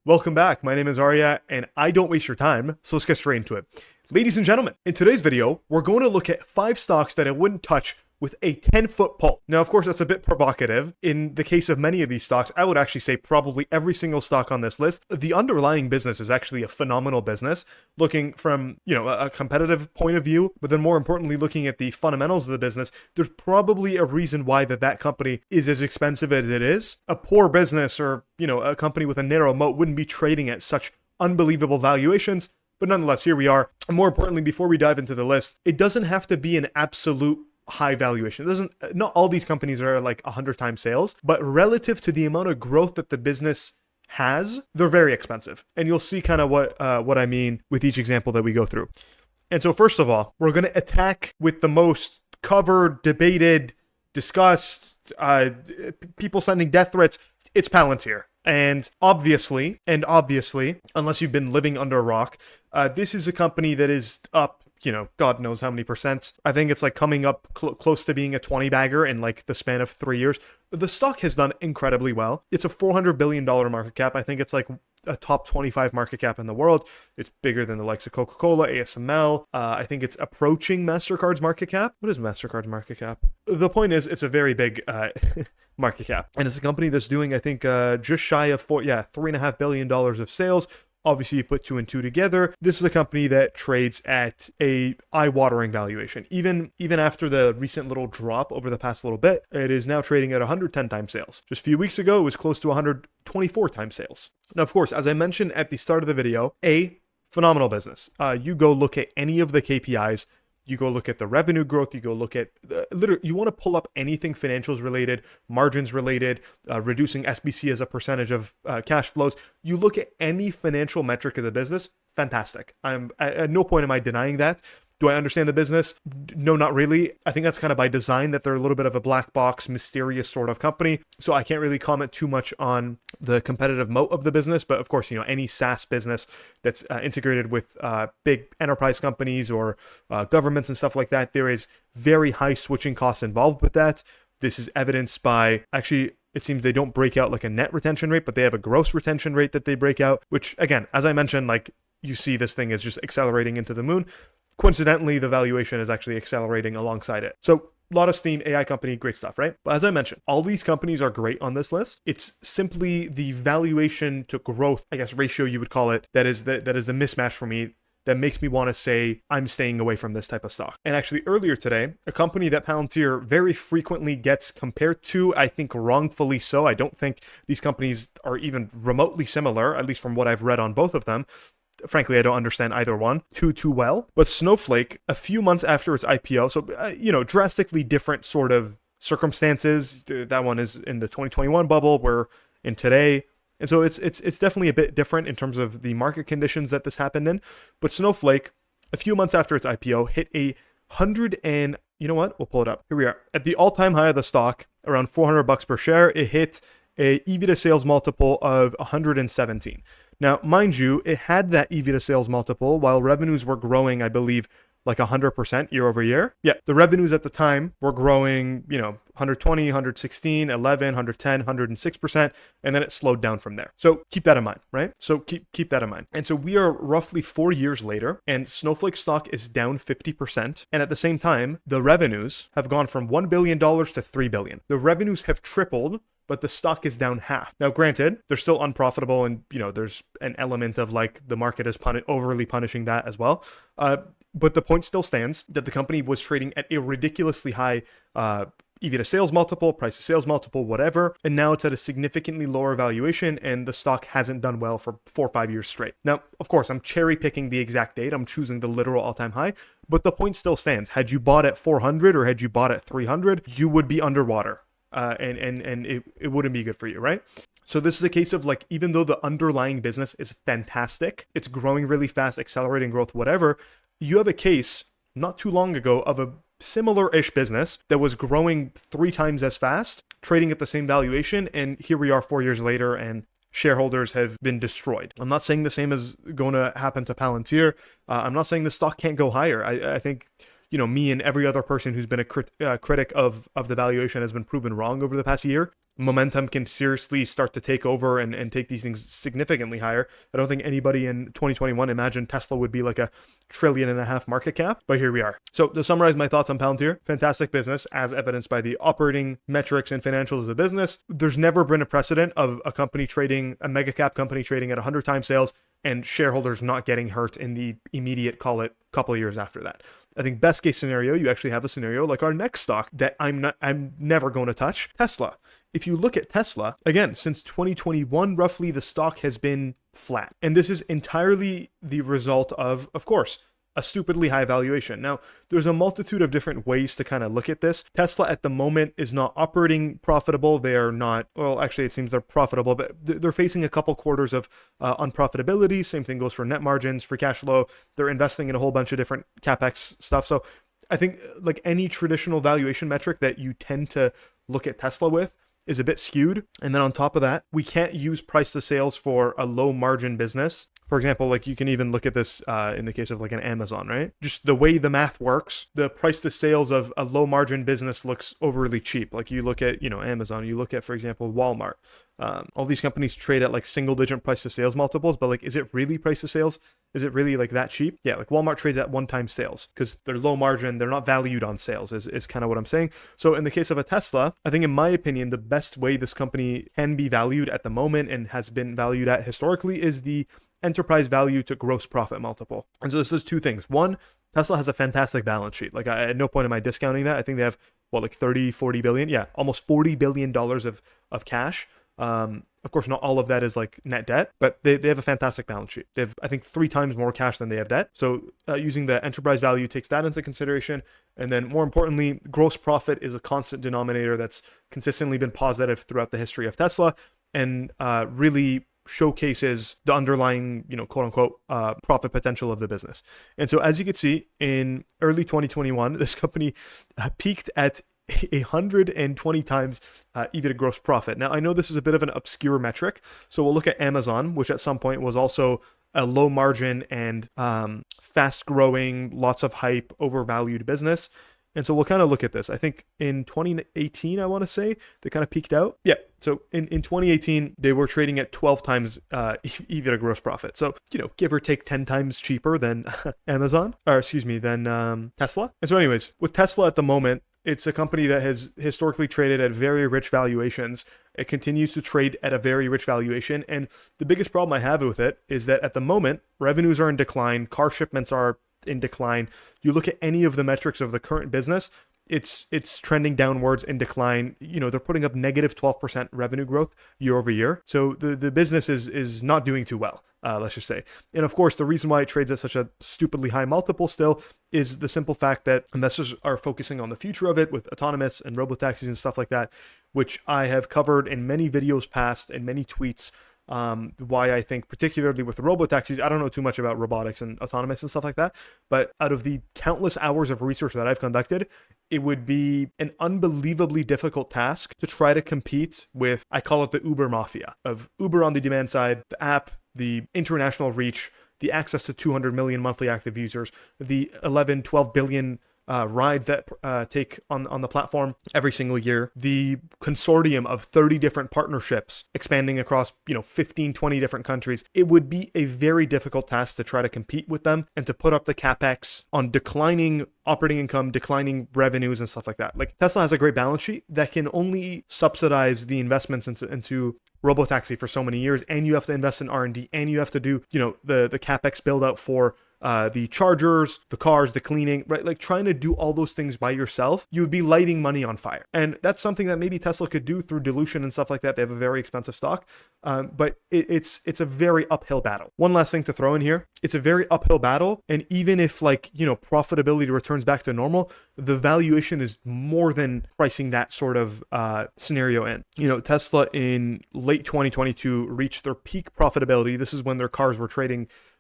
Welcome back. My name is Arya, and I don't waste your time, so let's get straight into it. Ladies and gentlemen, in today's video, we're going to look at 5 stocks that I wouldn't touch with a 10-foot pole. Now, of course, that's a bit provocative. In the case of many of these stocks, I would actually say probably every single stock on this list, the underlying business is actually a phenomenal business, looking from, a competitive point of view, but then more importantly, looking at the fundamentals of the business, there's probably a reason why that company is as expensive as it is. A poor business or, a company with a narrow moat wouldn't be trading at such unbelievable valuations. But nonetheless, here we are. And more importantly, before we dive into the list, it doesn't have to be an absolute high valuation. Not all these companies are like 100 times sales, but relative to the amount of growth that the business has, they're very expensive. And you'll see kind of what I mean with each example that we go through. And so first of all, we're going to attack with the most covered, debated, discussed, people sending death threats. It's Palantir. And obviously, unless you've been living under a rock, this is a company that is up, God knows how many percent. I think it's like coming up close to being a 20 bagger in like the span of 3 years. The stock has done incredibly well. It's a $400 billion market cap. I think it's like a top 25 market cap in the world. It's bigger than the likes of Coca-Cola, ASML. I think it's approaching MasterCard's market cap. What is MasterCard's market cap? The point is, it's a very big market cap. And it's a company that's doing, I think, just shy of $3.5 billion of sales. Obviously, you put 2 and 2 together. This is a company that trades at a eye-watering valuation. Even after the recent little drop over the past little bit, it is now trading at 110 times sales. Just a few weeks ago, it was close to 124 times sales. Now, of course, as I mentioned at the start of the video, a phenomenal business. You go look at any of the KPIs. You go look at the revenue growth, you go look at, literally, you want to pull up anything financials related, margins related, reducing SBC as a percentage of cash flows. You look at any financial metric of the business, fantastic. At no point am I denying that. Do I understand the business? No, not really. I think that's kind of by design that they're a little bit of a black box, mysterious sort of company. So I can't really comment too much on the competitive moat of the business. But of course, any SaaS business that's integrated with big enterprise companies or governments and stuff like that, there is very high switching costs involved with that. This is evidenced by, actually, it seems they don't break out like a net retention rate, but they have a gross retention rate that they break out, which again, as I mentioned, like you see this thing is just accelerating into the moon. Coincidentally, the valuation is actually accelerating alongside it. So a lot of steam, AI company, great stuff, right? But as I mentioned, all these companies are great on this list. It's simply the valuation to growth, I guess, ratio you would call it, that is the mismatch for me that makes me want to say I'm staying away from this type of stock. And actually earlier today, a company that Palantir very frequently gets compared to, I think wrongfully so. I don't think these companies are even remotely similar, at least from what I've read on both of them. Frankly, I don't understand either one too well. But Snowflake, a few months after its IPO, so, drastically different sort of circumstances. That one is in the 2021 bubble, we're in today. And so it's definitely a bit different in terms of the market conditions that this happened in. But Snowflake, a few months after its IPO, hit you know what? We'll pull it up. Here we are. At the all-time high of the stock, around $400 per share, it hit a EV to sales multiple of 117. Now, mind you, it had that EV to sales multiple while revenues were growing, I believe, like 100% year over year. Yeah, the revenues at the time were growing, 120, 116, 11, 110, 106%, and then it slowed down from there. So keep that in mind, right? So keep that in mind. And so we are roughly 4 years later, and Snowflake stock is down 50%. And at the same time, the revenues have gone from $1 billion to $3 billion. The revenues have tripled, but the stock is down half. Now, granted, they're still unprofitable, and there's an element of like the market is overly punishing that as well. But the point still stands that the company was trading at a ridiculously high EV to sales multiple, price to sales multiple, whatever, and now it's at a significantly lower valuation, and the stock hasn't done well for 4 or 5 years straight. Now, of course, I'm cherry picking the exact date. I'm choosing the literal all-time high, but the point still stands. Had you bought at 400 or had you bought at 300, you would be underwater. And it wouldn't be good for you, right? So this is a case of like, even though the underlying business is fantastic, it's growing really fast, accelerating growth, whatever, you have a case not too long ago of a similar-ish business that was growing 3 times as fast, trading at the same valuation, and here we are 4 years later, and shareholders have been destroyed. I'm not saying the same is going to happen to Palantir. I'm not saying the stock can't go higher. I think me and every other person who's been a critic of the valuation has been proven wrong over the past year. momentum can seriously start to take over and take these things significantly higher. I don't think anybody in 2021 imagined Tesla would be like a $1.5 trillion market cap, but here we are. So to summarize my thoughts on Palantir, fantastic business as evidenced by the operating metrics and financials of the business. There's never been a precedent of a mega cap company trading at 100 times sales and shareholders not getting hurt in the immediate, call it, couple of years after that. I think best case scenario, you actually have a scenario like our next stock that I'm never going to touch, Tesla. If you look at Tesla, again, since 2021, roughly the stock has been flat. And this is entirely the result of course, a stupidly high valuation. Now, there's a multitude of different ways to kind of look at this. Tesla at the moment is not operating profitable. They are not, well, actually it seems they're profitable, but they're facing a couple quarters of unprofitability. Same thing goes for net margins, free cash flow. They're investing in a whole bunch of different CapEx stuff. So I think like any traditional valuation metric that you tend to look at Tesla with is a bit skewed. And then on top of that, we can't use price to sales for a low margin business. For example, like you can even look at this in the case of like an Amazon, right? Just the way the math works, the price to sales of a low margin business looks overly cheap. Like you look at, Amazon, you look at, for example, Walmart. All these companies trade at like single digit price to sales multiples, but like, is it really price to sales? Is it really like that cheap? Yeah, like Walmart trades at 1x sales because they're low margin. They're not valued on sales is kind of what I'm saying. So in the case of a Tesla, I think in my opinion, the best way this company can be valued at the moment and has been valued at historically is the enterprise value to gross profit multiple. And so this is two things. One, Tesla has a fantastic balance sheet. Like at no point am I discounting that. I think they have like 30, 40 billion. Yeah, almost $40 billion of cash. Of course, not all of that is like net debt, but they have a fantastic balance sheet. They have, I think, 3 times more cash than they have debt. So using the enterprise value takes that into consideration. And then more importantly, gross profit is a constant denominator that's consistently been positive throughout the history of Tesla and really showcases the underlying, quote unquote, profit potential of the business. And so as you can see in early 2021, this company peaked at 120 times EV to gross profit. Now, I know this is a bit of an obscure metric. So we'll look at Amazon, which at some point was also a low margin and fast growing, lots of hype, overvalued business. And so we'll kind of look at this. I think in 2018, I want to say, they kind of peaked out. Yeah. So in 2018, they were trading at 12 times EV to gross profit. So, give or take 10 times cheaper than than Tesla. And so anyways, with Tesla at the moment, it's a company that has historically traded at very rich valuations. It continues to trade at a very rich valuation. And the biggest problem I have with it is that at the moment, revenues are in decline, car shipments are in decline. You look at any of the metrics of the current business, it's trending downwards in decline. They're putting up negative 12% revenue growth year over year. So the business is not doing too well, let's just say. And of course, the reason why it trades at such a stupidly high multiple still is the simple fact that investors are focusing on the future of it with autonomous and robotaxis and stuff like that, which I have covered in many videos past and many tweets. Why I think particularly with the robotaxis, I don't know too much about robotics and autonomous and stuff like that, but out of the countless hours of research that I've conducted, it would be an unbelievably difficult task to try to compete with, I call it the Uber mafia of Uber on the demand side, the app, the international reach, the access to 200 million monthly active users, the 11, 12 billion rides that take on the platform every single year, the consortium of 30 different partnerships expanding across 15, 20 different countries. It would be a very difficult task to try to compete with them and to put up the capex on declining operating income, declining revenues and stuff like that. Like Tesla has a great balance sheet that can only subsidize the investments into robotaxi for so many years, and you have to invest in R&D, and you have to do the capex build out for the chargers, the cars, the cleaning, right? Like trying to do all those things by yourself, you would be lighting money on fire. And that's something that maybe Tesla could do through dilution and stuff like that. They have a very expensive stock, but it's a very uphill battle. One last thing to throw in here. It's a very uphill battle. And even if profitability returns back to normal, the valuation is more than pricing that sort of scenario in. Tesla in late 2022 reached their peak profitability. This is when their cars were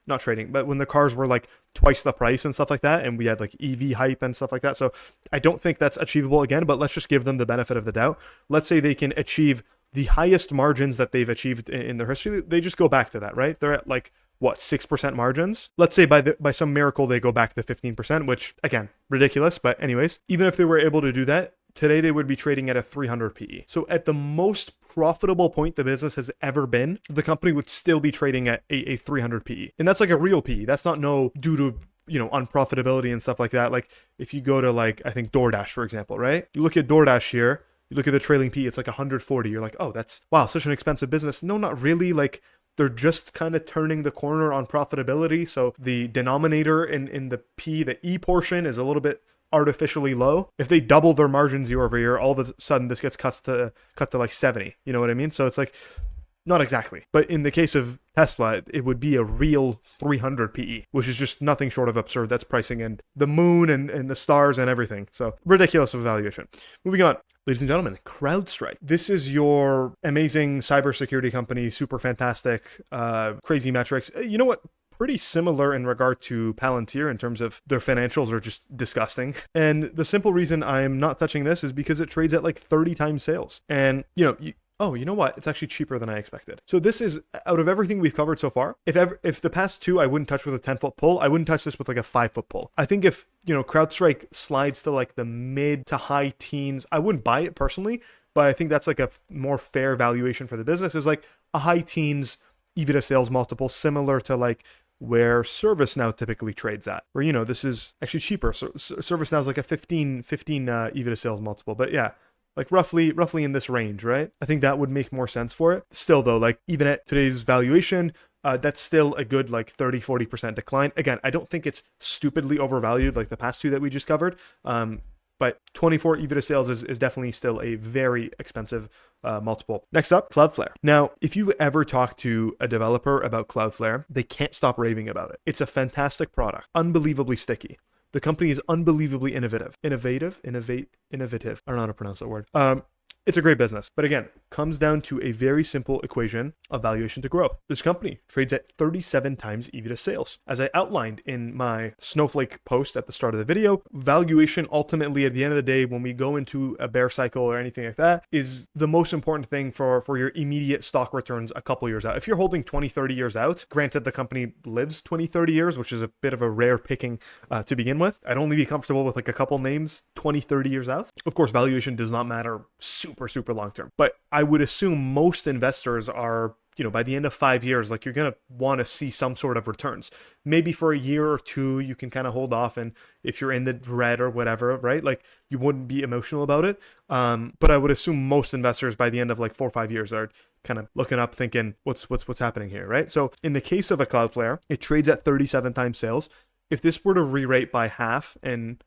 but when the cars were like twice the price and stuff like that, and we had like EV hype and stuff like that. So I don't think that's achievable again, but let's just give them the benefit of the doubt. Let's say they can achieve the highest margins that they've achieved in their history. They just go back to that, right? They're at like, 6% margins? Let's say by some miracle, they go back to 15%, which again, ridiculous. But anyways, even if they were able to do that, today they would be trading at a 300 PE. So at the most profitable point the business has ever been, the company would still be trading at a 300 PE. And that's like a real PE. That's not no due to unprofitability and stuff like that. Like if you go to like, I think DoorDash, for example, right? You look at DoorDash here, you look at the trailing PE, it's like 140. You're like, oh, that's, wow, such an expensive business. No, not really. Like they're just kind of turning the corner on profitability. So the denominator in the P, the E portion is a little bit artificially low. If they double their margins year over year, all of a sudden this gets cut to like 70. You know what I mean? So it's like, not exactly. But in the case of Tesla, it would be a real 300 PE, which is just nothing short of absurd. That's pricing in the moon and the stars and everything. So ridiculous of valuation. Moving on. Ladies and gentlemen, CrowdStrike. This is your amazing cybersecurity company, super fantastic, crazy metrics. You know what? Pretty similar in regard to Palantir in terms of their financials are just disgusting. And the simple reason I'm not touching this is because it trades at like 30 times sales. And, oh, you know what? It's actually cheaper than I expected. So this is, out of everything we've covered so far, if the past two I wouldn't touch with a 10-foot pull, I wouldn't touch this with like a 5-foot pull. I think if, CrowdStrike slides to like the mid to high teens, I wouldn't buy it personally, but I think that's like a more fair valuation for the business is like a high teens EBITDA sales multiple, similar to like where ServiceNow typically trades at, where, this is actually cheaper. So ServiceNow is like a 15 EBITDA sales multiple, but yeah, like roughly in this range, right? I think that would make more sense for it. Still though, like even at today's valuation, that's still a good like 30-40% decline. Again, I don't think it's stupidly overvalued like the past two that we just covered. But 24 EBITDA sales is definitely still a very expensive multiple. Next up, Cloudflare. Now, if you ever talk to a developer about Cloudflare, they can't stop raving about it. It's a fantastic product, unbelievably sticky. The company is unbelievably innovative. Innovative? I don't know how to pronounce that word. It's a great business. But again, comes down to a very simple equation of valuation to growth. This company trades at 37 times EBITDA sales. As I outlined in my Snowflake post at the start of the video, valuation ultimately at the end of the day, when we go into a bear cycle or anything like that, is the most important thing for your immediate stock returns a couple years out. If you're holding 20, 30 years out, granted the company lives 20, 30 years, which is a bit of a rare picking to begin with. I'd only be comfortable with like a couple names 20, 30 years out. Of course, valuation does not matter super long term. But I would assume most investors are, by the end of 5 years, like you're going to want to see some sort of returns. Maybe for a year or two, you can kind of hold off. And if you're in the red or whatever, right? Like you wouldn't be emotional about it. But I would assume most investors by the end of like 4 or 5 years are kind of looking up thinking, what's happening here, right? So in the case of a Cloudflare, it trades at 37 times sales. If this were to re-rate by half and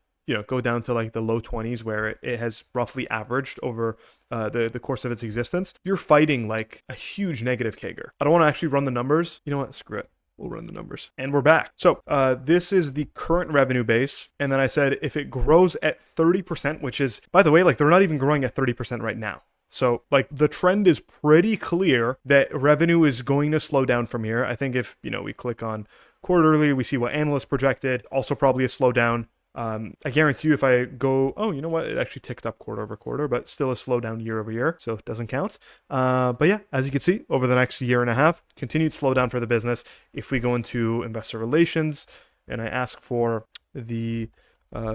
go down to like the low 20s where it has roughly averaged over the course of its existence, you're fighting like a huge negative CAGR. I don't want to actually run the numbers. You know what? Screw it. We'll run the numbers. And we're back. So this is the current revenue base. And then I said if it grows at 30%, which is, by the way, like they're not even growing at 30% right now. So like the trend is pretty clear that revenue is going to slow down from here. I think if, we click on quarterly, we see what analysts projected, also probably a slowdown. I guarantee you if I go, oh, you know what? It actually ticked up quarter over quarter, but still a slowdown year over year. So it doesn't count. But yeah, as you can see, over the next year and a half, continued slowdown for the business. If we go into investor relations and I ask for the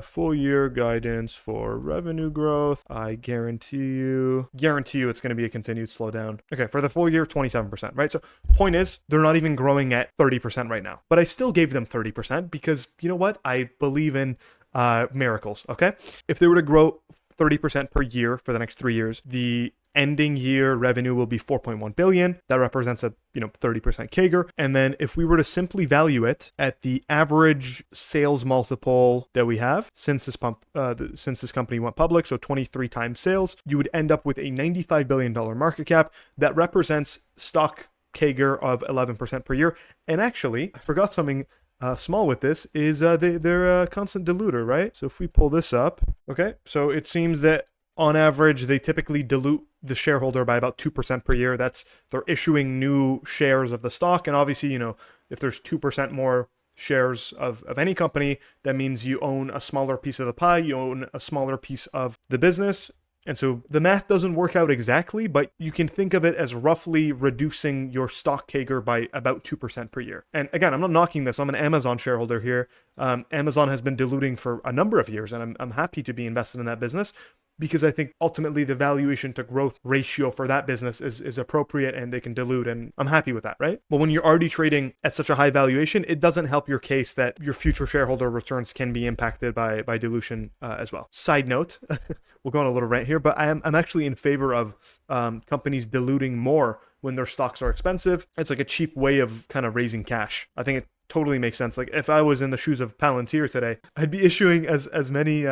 full year guidance for revenue growth, I guarantee you it's going to be a continued slowdown. Okay, for the full year, 27%, right? So point is, they're not even growing at 30% right now. But I still gave them 30% because, you know what? I believe in miracles, okay? If they were to grow 30% per year for the next 3 years, the ending year revenue will be 4.1 billion. That represents a 30% CAGR. And then if we were to simply value it at the average sales multiple that we have since this company went public, so 23 times sales, you would end up with a $95 billion market cap that represents stock CAGR of 11% per year. And actually, I forgot something small with this is they're a constant diluter, right? So if we pull this up, okay, so it seems that on average, they typically dilute the shareholder by about 2% per year. That's they're issuing new shares of the stock. And obviously, if there's 2% more shares of any company, that means you own a smaller piece of the pie, you own a smaller piece of the business. And so the math doesn't work out exactly, but you can think of it as roughly reducing your stock CAGR by about 2% per year. And again, I'm not knocking this. I'm an Amazon shareholder here. Amazon has been diluting for a number of years, and I'm happy to be invested in that business. because I think ultimately the valuation to growth ratio for that business is appropriate and they can dilute, and I'm happy with that, right? But when you're already trading at such a high valuation, it doesn't help your case that your future shareholder returns can be impacted by dilution as well. Side note, we'll go on a little rant here, but I'm actually in favor of companies diluting more when their stocks are expensive. It's like a cheap way of kind of raising cash. I think it totally makes sense. Like if I was in the shoes of Palantir today, I'd be issuing as many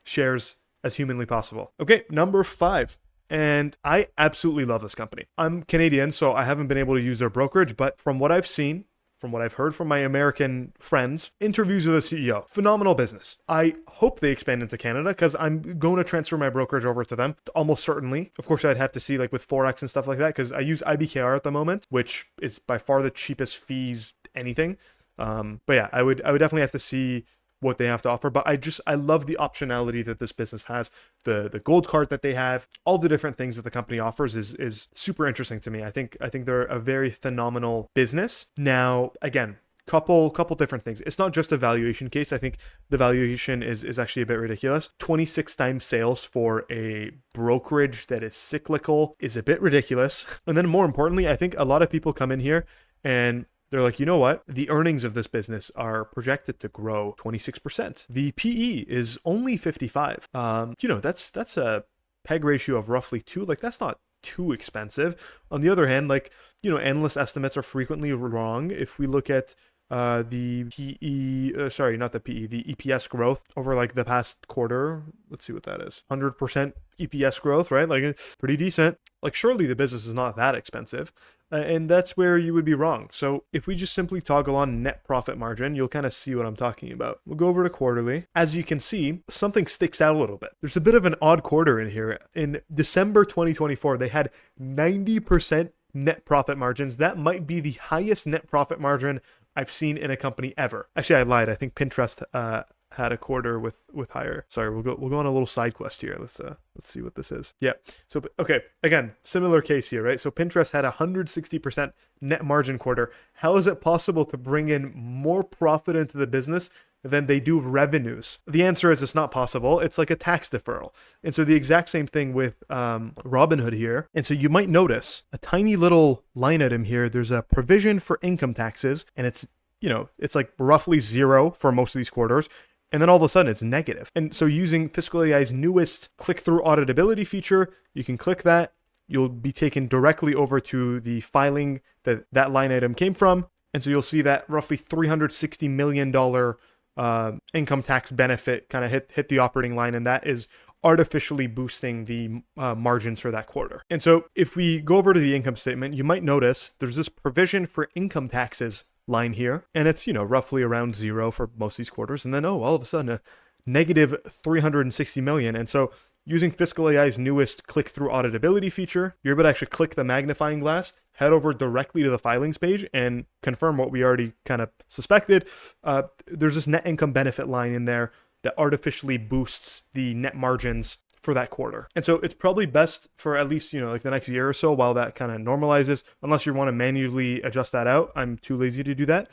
shares as humanly possible. Okay, number 5. And I absolutely love this company. I'm Canadian, so I haven't been able to use their brokerage, but from what I've seen, from what I've heard from my American friends, interviews with the CEO, phenomenal business. I hope they expand into Canada because I'm going to transfer my brokerage over to them almost certainly. Of course, I'd have to see like with Forex and stuff like that because I use IBKR at the moment, which is by far the cheapest fees anything. But yeah, I would definitely have to see what they have to offer. But I love the optionality that this business has. The gold card that they have, all the different things that the company offers is super interesting to me. I think they're a very phenomenal business. Now, again, couple different things. It's not just a valuation case. I think the valuation is actually a bit ridiculous. 26 times sales for a brokerage that is cyclical is a bit ridiculous. And then more importantly, I think a lot of people come in here and they're like, you know what? The earnings of this business are projected to grow 26%. The PE is only 55. That's a PEG ratio of roughly 2. Like, that's not too expensive. On the other hand, like, analyst estimates are frequently wrong. If we look at the EPS growth over like the past quarter, let's see what that is. 100% EPS growth, right? Like, it's pretty decent. Like, surely the business is not that expensive. And that's where you would be wrong. So if we just simply toggle on net profit margin, you'll kind of see what I'm talking about. We'll go over to quarterly. As you can see, something sticks out a little bit. There's a bit of an odd quarter in here. In December 2024, they had 90% net profit margins. That might be the highest net profit margin I've seen in a company ever. Actually, I lied. I think Pinterest had a quarter with higher. Sorry, we'll go on a little side quest here. Let's see what this is. Yeah. So okay, again, similar case here, right? So Pinterest had 160% net margin quarter. How is it possible to bring in more profit into the business than they do revenues? The answer is it's not possible. It's like a tax deferral. And so the exact same thing with Robinhood here. And so you might notice a tiny little line item here. There's a provision for income taxes, and it's like roughly 0 for most of these quarters. And then all of a sudden it's negative. And so using Fiscal AI's newest click-through auditability feature, you can click that. You'll be taken directly over to the filing that line item came from. And so you'll see that roughly $360 million income tax benefit kind of hit the operating line. And that is artificially boosting the margins for that quarter. And so if we go over to the income statement, you might notice there's this provision for income taxes line here, and it's roughly around 0 for most of these quarters, and then all of a sudden a negative 360 million. And so using Fiscal AI's newest click-through auditability feature, you're able to actually click the magnifying glass, head over directly to the filings page, and confirm what we already kind of suspected. There's this net income benefit line in there that artificially boosts the net margins for that quarter. And so it's probably best for at least, like the next year or so while that kind of normalizes, unless you want to manually adjust that out. I'm too lazy to do that.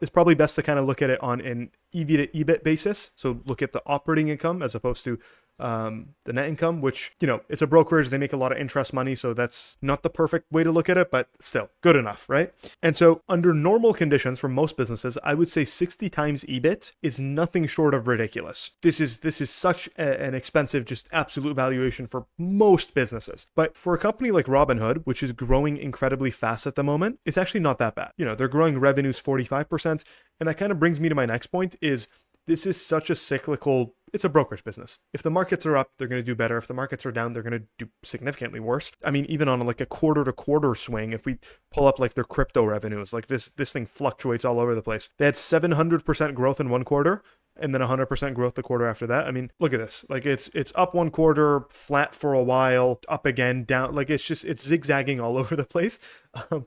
It's probably best to kind of look at it on an EV to EBIT basis. So look at the operating income as opposed to the net income, which, it's a brokerage. They make a lot of interest money. So that's not the perfect way to look at it, but still good enough, right? And so under normal conditions for most businesses, I would say 60 times EBIT is nothing short of ridiculous. This is such an expensive, just absolute valuation for most businesses. But for a company like Robinhood, which is growing incredibly fast at the moment, it's actually not that bad. They're growing revenues 45%. And that kind of brings me to my next point is this is such a cyclical, it's a brokerage business. If the markets are up, they're going to do better. If the markets are down, they're going to do significantly worse. I mean, even on like a quarter to quarter swing, if we pull up like their crypto revenues, like this thing fluctuates all over the place. They had 700% growth in one quarter and then 100% growth the quarter after that. I mean, look at this. Like it's up one quarter, flat for a while, up again, down. Like it's zigzagging all over the place.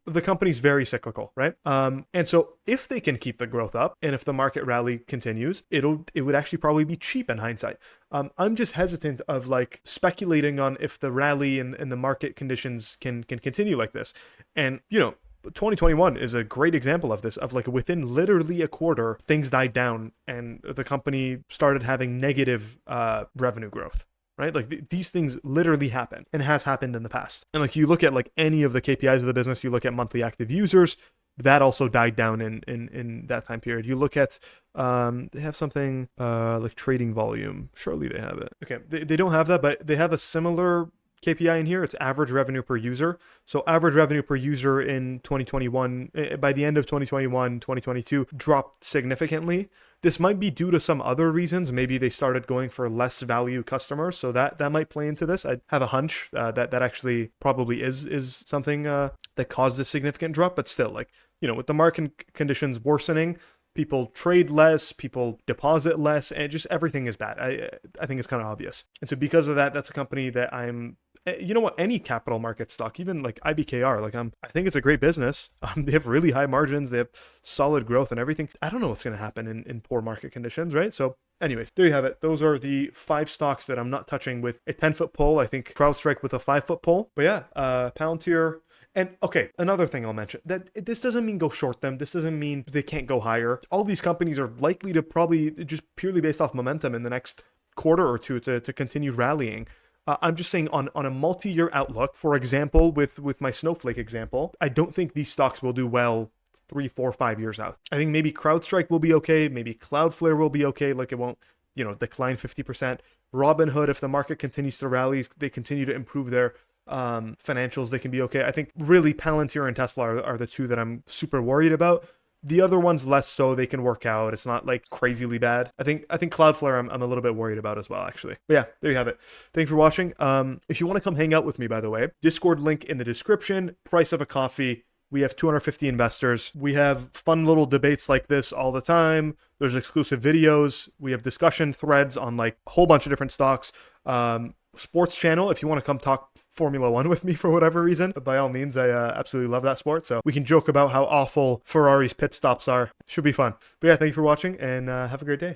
The company's very cyclical, right? And so if they can keep the growth up and if the market rally continues, it would actually probably be cheap in hindsight. I'm just hesitant of like speculating on if the rally and the market conditions can continue like this. And 2021 is a great example of this, of like within literally a quarter, things died down and the company started having negative revenue growth. right? Like these things literally happen and has happened in the past. And like you look at like any of the KPIs of the business, you look at monthly active users, that also died down in that time period. You look at they have something like trading volume. Surely they have it. Okay, they don't have that, but they have a similar KPI in here. It's average revenue per user. So average revenue per user in 2021, by the end of 2021, 2022, dropped significantly. This might be due to some other reasons. Maybe they started going for less value customers. So that might play into this. I have a hunch that actually probably is something that caused this significant drop. But still, like, you know, with the market conditions worsening, people trade less, people deposit less, and just everything is bad. I think it's kind of obvious. And so because of that, that's a company that I'm, you know what, any capital market stock, even like IBKR, like I think it's a great business. They have really high margins, they have solid growth and everything. I don't know what's going to happen in poor market conditions, right? So anyways, there you have it. Those are the 5 stocks that I'm not touching with a 10-foot pole. I think Crowdstrike with a 5-foot pole. But yeah, Palantir. And okay, another thing I'll mention, that this doesn't mean go short them. This doesn't mean they can't go higher. All these companies are likely to probably just purely based off momentum in the next quarter or two to continue rallying. I'm just saying on a multi-year outlook, for example, with my Snowflake example, I don't think these stocks will do well 3, 4, 5 years out. I think maybe CrowdStrike will be okay. Maybe Cloudflare will be okay. Like it won't, you know, decline 50%. Robinhood, if the market continues to rally, they continue to improve their financials, they can be okay. I think really Palantir and Tesla are the two that I'm super worried about. The other ones less so. They can work out. It's not like crazily bad. I think Cloudflare I'm a little bit worried about as well, actually. But yeah, there you have it. Thanks for watching. If you want to come hang out with me, by the way, Discord link in the description, price of a coffee. We have 250 investors. We have fun little debates like this all the time. There's exclusive videos. We have discussion threads on like a whole bunch of different stocks. Sports channel, if you want to come talk Formula One with me for whatever reason, by all means, I absolutely love that sport. So we can joke about how awful Ferrari's pit stops are. Should be fun. But yeah, thank you for watching and have a great day.